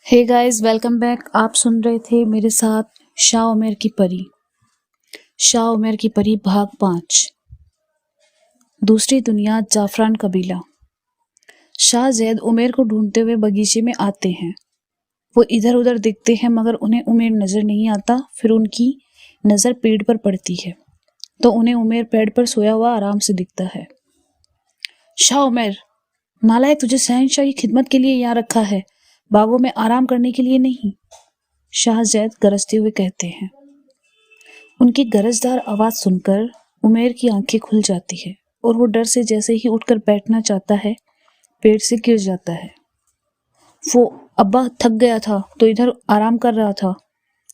Hey guys, welcome back. आप सुन रहे थे मेरे साथ शाह उमर की परी। शाह उमर की परी भाग 5। दूसरी दुनिया, जाफरान कबीला। शाह जैद उमर को ढूंढते हुए बगीचे में आते हैं। वो इधर उधर दिखते हैं मगर उन्हें उमर नजर नहीं आता। फिर उनकी नजर पेड़ पर पड़ती है तो उन्हें उमर पेड़ पर सोया हुआ आराम से दिखता है। शाह उमर, नालायक, तुझे शहंशाह की खिदमत के लिए यहाँ रखा है, बागों में आराम करने के लिए नहीं। शाह जैद गरजते हुए कहते हैं। उनकी गरजदार आवाज सुनकर उमर की आंखें खुल जाती है और वो डर से जैसे ही उठकर बैठना चाहता है, पेड़ से गिर जाता है। वो अब्बा थक गया था तो इधर आराम कर रहा था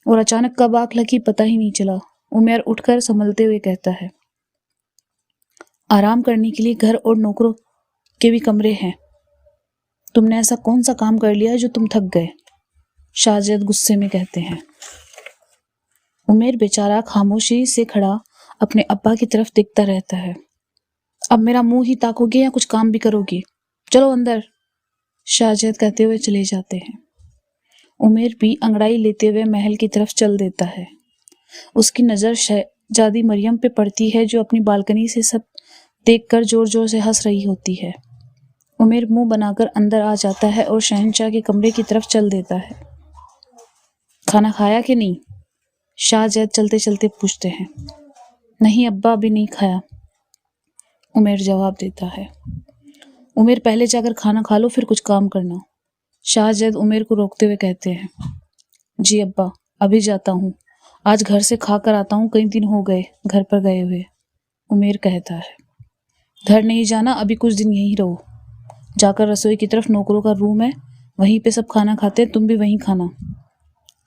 और अचानक कब आग लगी पता ही नहीं चला। उमर उठकर संभलते हुए कहता है। आराम करने के लिए घर और नौकरों के भी कमरे हैं। तुमने ऐसा कौन सा काम कर लिया जो तुम थक गए? शाह जैद गुस्से में कहते हैं। उमर बेचारा खामोशी से खड़ा अपने अब्बा की तरफ देखता रहता है। अब मेरा मुंह ही ताकोगे या कुछ काम भी करोगे? चलो अंदर, शाह जैद कहते हुए चले जाते हैं। उमर भी अंगड़ाई लेते हुए महल की तरफ चल देता है। उसकी नजर शहजादी मरियम पे पड़ती है जो अपनी बालकनी से सब देखकर जोर जोर से हंस रही होती है। उमर मुंह बनाकर अंदर आ जाता है और शहंशाह के कमरे की तरफ चल देता है। खाना खाया कि नहीं? शाह जैद चलते चलते पूछते हैं। नहीं अब्बा, अभी नहीं खाया, उमर जवाब देता है। उमर, पहले जाकर खाना खा लो फिर कुछ काम करना, शाह जैद उमर को रोकते हुए कहते हैं। जी अब्बा, अभी जाता हूँ, आज घर से खा कर आता हूँ, कई दिन हो गए घर पर गए हुए, उमर कहता है। घर नहीं जाना, अभी कुछ दिन यहीं रहो। जाकर रसोई की तरफ नौकरों का रूम है, वहीं पे सब खाना खाते हैं, तुम भी वहीं खाना,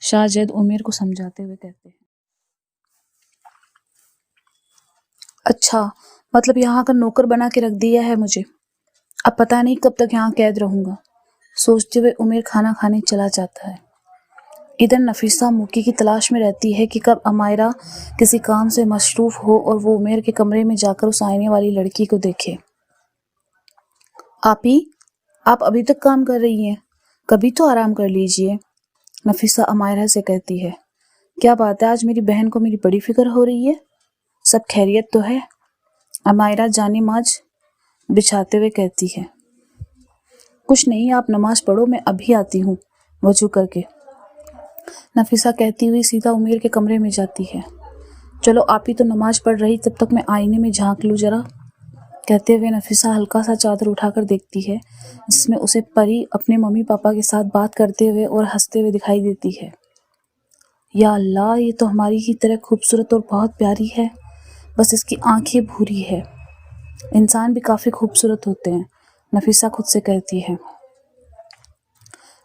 शाह जैद उमर को समझाते हुए कहते हैं। अच्छा, मतलब यहाँ का नौकर बना के रख दिया है मुझे। अब पता नहीं कब तक यहाँ कैद रहूंगा, सोचते हुए उमर खाना खाने चला जाता है। इधर नफीसा मौके की तलाश में रहती है कि कब अमायरा किसी काम से मशरूफ हो और वो उमर के कमरे में जाकर उस आने वाली लड़की को देखे। आपी, आप अभी तक काम कर रही हैं, कभी तो आराम कर लीजिए, नफीसा अमायरा से कहती है। क्या बात है, आज मेरी बहन को मेरी बड़ी फिक्र हो रही है, सब खैरियत तो है? अमायरा जाने माज बिछाते हुए कहती है। कुछ नहीं, आप नमाज पढ़ो, मैं अभी आती हूँ, वजू करके, नफीसा कहती हुई सीधा उमर के कमरे में जाती है। चलो, आप ही तो नमाज पढ़ रही, तब तक मैं आईने में झांक लूँ जरा, कहते हुए नफीसा हल्का सा चादर उठाकर देखती है जिसमें उसे परी अपने मम्मी पापा के साथ बात करते हुए और हंसते हुए दिखाई देती है। या अल्लाह, ये तो हमारी ही तरह खूबसूरत और बहुत प्यारी है, बस इसकी आंखें भूरी है। इंसान भी काफी खूबसूरत होते हैं, नफीसा खुद से कहती है।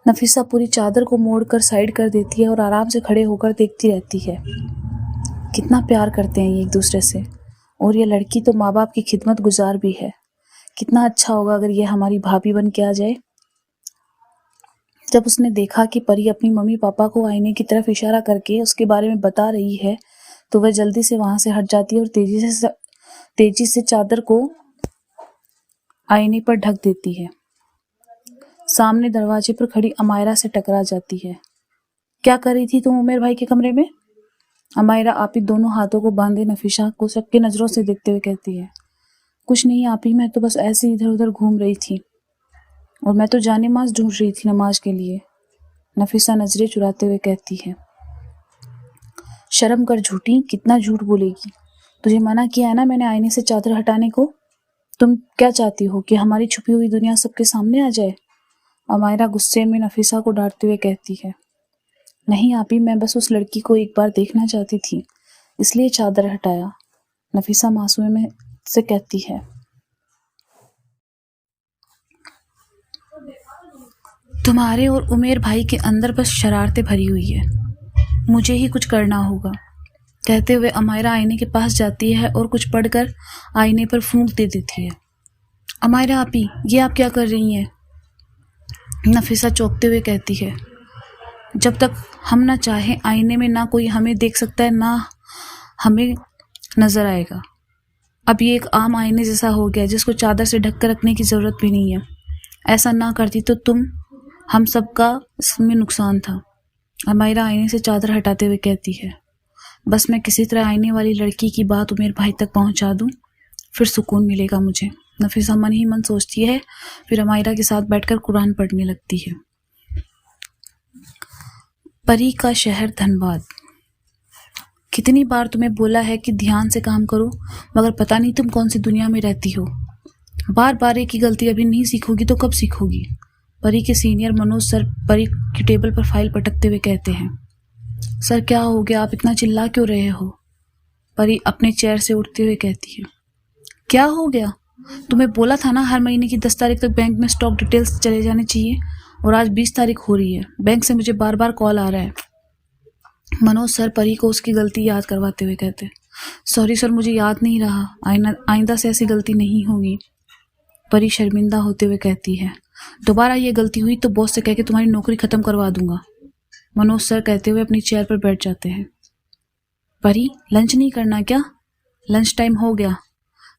नफीसा पूरी चादर को मोड़कर साइड कर देती है और आराम से खड़े होकर देखती रहती है। कितना प्यार करते हैं ये एक दूसरे से, और ये लड़की तो माँ बाप की खिदमत गुजार भी है। कितना अच्छा होगा अगर ये हमारी भाभी बन के आ जाए। जब उसने देखा कि परी अपनी मम्मी पापा को आईने की तरफ इशारा करके उसके बारे में बता रही है तो वह जल्दी से वहां से हट जाती है और तेजी से चादर को आईने पर ढक देती है। सामने दरवाजे पर खड़ी अमायरा से टकरा जाती है। क्या कर रही थी तुम उमर भाई के कमरे में? अमायरा आपी दोनों हाथों को बांधे नफीसा को सबके नजरों से देखते हुए कहती है। कुछ नहीं आपी, मैं तो बस ऐसे इधर उधर घूम रही थी, और मैं तो जाने माज ढूंढ रही थी नमाज के लिए, नफीसा नजरें चुराते हुए कहती है। शर्म कर झूठी, कितना झूठ बोलेगी, तुझे मना किया है ना मैंने आईने से चादर हटाने को। तुम क्या चाहती हो कि हमारी छुपी हुई दुनिया सबके सामने आ जाए? अमायरा गुस्से में नफीसा को डांटते हुए कहती है। नहीं आपी, मैं बस उस लड़की को एक बार देखना चाहती थी, इसलिए चादर हटाया, नफीसा मासूम से कहती है। तुम्हारे और उमर भाई के अंदर बस शरारतें भरी हुई है, मुझे ही कुछ करना होगा, कहते हुए अमायरा आईने के पास जाती है और कुछ पढ़कर आईने पर फूंक दे देती है। अमायरा आपी, ये आप क्या कर रही हैं? नफीसा चौंकते हुए कहती है। जब तक हम ना चाहें आईने में ना कोई हमें देख सकता है ना हमें नजर आएगा। अब ये एक आम आईने जैसा हो गया जिसको चादर से ढक कर रखने की जरूरत भी नहीं है। ऐसा ना करती तो तुम हम सबका इसमें नुकसान था। अमायरा आईने से चादर हटाते हुए कहती है, बस मैं किसी तरह आईने वाली लड़की की बात उमेर भाई तक पहुंचा दूं, फिर सुकून मिलेगा मुझे। नफीसा मन ही मन सोचती है, फिर अमायरा के साथ बैठकर कुरान पढ़ने लगती है। परी का शहर धनबाद। कितनी बार तुम्हें बोला है कि ध्यान से काम करो, मगर पता नहीं तुम कौन सी दुनिया में रहती हो। बार बार एक ही गलती अभी नहीं सीखोगी तो कब सीखोगी। परी के सीनियर मनोज सर परी की टेबल पर फाइल पटकते हुए कहते हैं, सर क्या हो गया, आप इतना चिल्ला क्यों रहे हो। परी अपने चेयर से उठते हुए कहती है, क्या हो गया, तुम्हें बोला था ना हर महीने की 10 तारीख तक बैंक में स्टॉक डिटेल्स चले जाने चाहिए, और आज 20 तारीख हो रही है, बैंक से मुझे बार बार कॉल आ रहा है। मनोज सर परी को उसकी गलती याद करवाते हुए कहते, सॉरी सर, मुझे याद नहीं रहा, आइंदा से ऐसी गलती नहीं होगी। परी शर्मिंदा होते हुए कहती है, दोबारा ये गलती हुई तो बॉस से कह के तुम्हारी नौकरी खत्म करवा दूंगा। मनोज सर कहते हुए अपनी चेयर पर बैठ जाते हैं। परी, लंच नहीं करना क्या? लंच टाइम हो गया,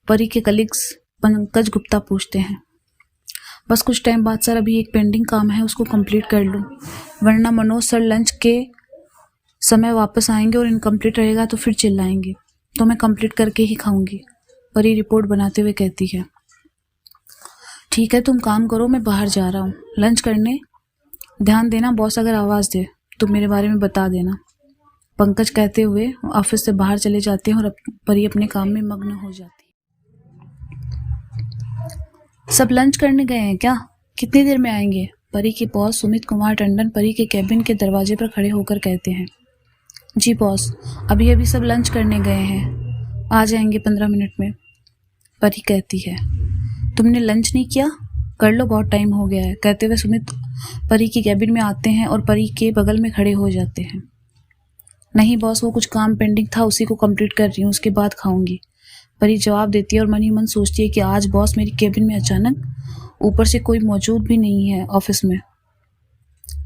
परी के कलीग्स पंकज गुप्ता पूछते हैं। बस कुछ टाइम बाद सर, अभी एक पेंडिंग काम है, उसको कंप्लीट कर लूँ, वरना मनोज सर लंच के समय वापस आएंगे और इनकम्प्लीट रहेगा तो फिर चिल्लाएंगे, तो मैं कंप्लीट करके ही खाऊंगी। परी रिपोर्ट बनाते हुए कहती है, ठीक है तुम काम करो, मैं बाहर जा रहा हूँ लंच करने, ध्यान देना बॉस अगर आवाज़ दे तो मेरे बारे में बता देना। पंकज कहते हुए ऑफिस से बाहर चले जाते हैं और परी अपने काम में मग्न हो जाती है। सब लंच करने गए हैं क्या? कितनी देर में आएंगे? परी के बॉस सुमित कुमार टंडन परी के कैबिन के दरवाजे पर खड़े होकर कहते हैं। जी बॉस, अभी अभी सब लंच करने गए हैं, आ जाएंगे 15 मिनट में। परी कहती है, तुमने लंच नहीं किया? कर लो, बहुत टाइम हो गया है। कहते हुए सुमित परी की कैबिन में आते हैं और परी के बगल में खड़े हो जाते हैं। नहीं बॉस, वो कुछ काम पेंडिंग था, उसी को कंप्लीट कर रही हूँ, उसके बाद खाऊंगी। परी जवाब देती है और मन ही मन सोचती है कि आज बॉस मेरी कैबिन में अचानक, ऊपर से कोई मौजूद भी नहीं है ऑफिस में।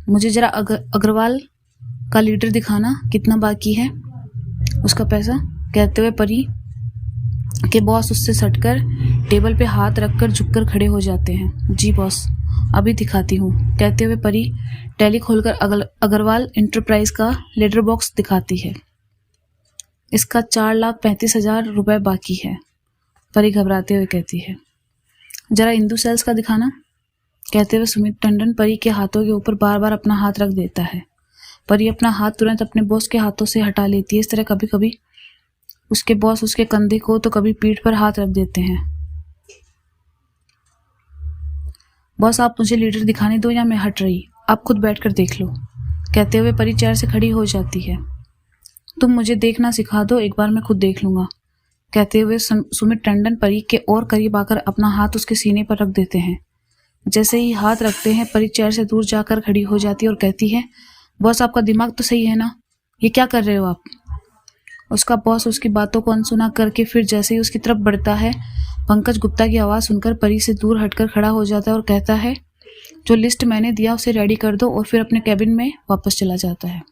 मुझे जरा अग्रवाल का लीडर दिखाना, कितना बाकी है उसका पैसा। कहते हुए परी के बॉस उससे सटकर टेबल पे हाथ रखकर झुककर खड़े हो जाते हैं। जी बॉस, अभी दिखाती हूँ। कहते हुए परी टैली खोलकर अग्रवाल इंटरप्राइज का लेटर बॉक्स दिखाती है। इसका 4,35,000 रुपये बाकी है। परी घबराते हुए कहती है, जरा इंदू सेल्स का दिखाना। कहते हुए सुमित टंडन परी के हाथों के ऊपर बार बार अपना हाथ रख देता है। परी अपना हाथ तुरंत अपने बॉस के हाथों से हटा लेती है। इस तरह कभी कभी उसके बॉस उसके कंधे को तो कभी पीठ पर हाथ रख देते हैं। बॉस, आप मुझे लीडर दिखाने दो या मैं हट रही, आप खुद बैठकर देख लो। कहते हुए परी चेयर से खड़ी हो जाती है। तुम मुझे देखना सिखा दो, एक बार मैं खुद देख लूंगा। कहते हुए सुमित टंडन परी के और करीब आकर अपना हाथ उसके सीने पर रख देते हैं। जैसे ही हाथ रखते हैं परी चेयर से दूर जाकर खड़ी हो जाती है और कहती है, बॉस आपका दिमाग तो सही है ना, ये क्या कर रहे हो आप। उसका बॉस उसकी बातों को अनसुना करके फिर जैसे ही उसकी तरफ बढ़ता है, पंकज गुप्ता की आवाज़ सुनकर परी से दूर हटकर खड़ा हो जाता है और कहता है, जो लिस्ट मैंने दिया उसे रेडी कर दो, और फिर अपने कैबिन में वापस चला जाता है।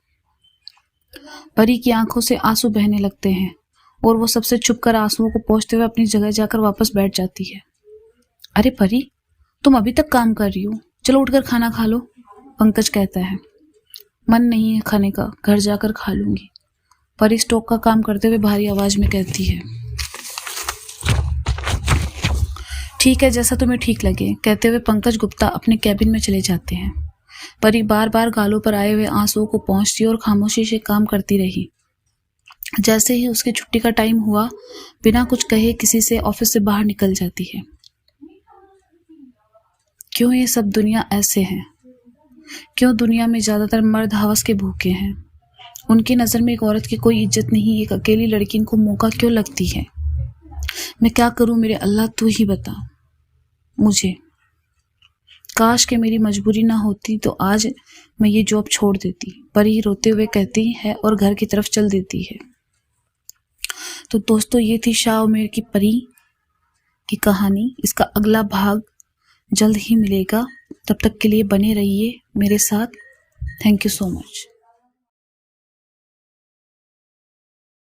परी की आंखों से आंसू बहने लगते हैं और वो सबसे छुपकर आंसुओं को पोंछते हुए अपनी जगह जाकर वापस बैठ जाती है। अरे परी, तुम अभी तक काम कर रही हो, चलो उठकर खाना खा लो। पंकज कहता है, मन नहीं है खाने का, घर जाकर खा लूंगी। परी स्टोक का काम करते हुए भारी आवाज में कहती है, ठीक है, जैसा तुम्हें ठीक लगे। कहते हुए पंकज गुप्ता अपने कैबिन में चले जाते हैं। परी बार बार गालों पर आए हुए आंसुओं को पोंछती और खामोशी से काम करती रही। जैसे ही उसकी छुट्टी का टाइम हुआ, बिना कुछ कहे किसी से ऑफिस से बाहर निकल जाती है। क्यों ये सब दुनिया ऐसे है? क्यों दुनिया में ज्यादातर मर्द हवस के भूखे हैं? उनकी नजर में एक औरत की कोई इज्जत नहीं, एक अकेली लड़की को मौका क्यों लगती है? मैं क्या करूं मेरे अल्लाह, तू ही बता मुझे। काश के मेरी मजबूरी ना होती तो आज मैं ये जॉब छोड़ देती। परी रोते हुए कहती है और घर की तरफ चल देती है। तो दोस्तों, ये थी शाह उमेर की परी की कहानी। इसका अगला भाग जल्द ही मिलेगा। तब तक के लिए बने रहिए मेरे साथ। Thank you so much.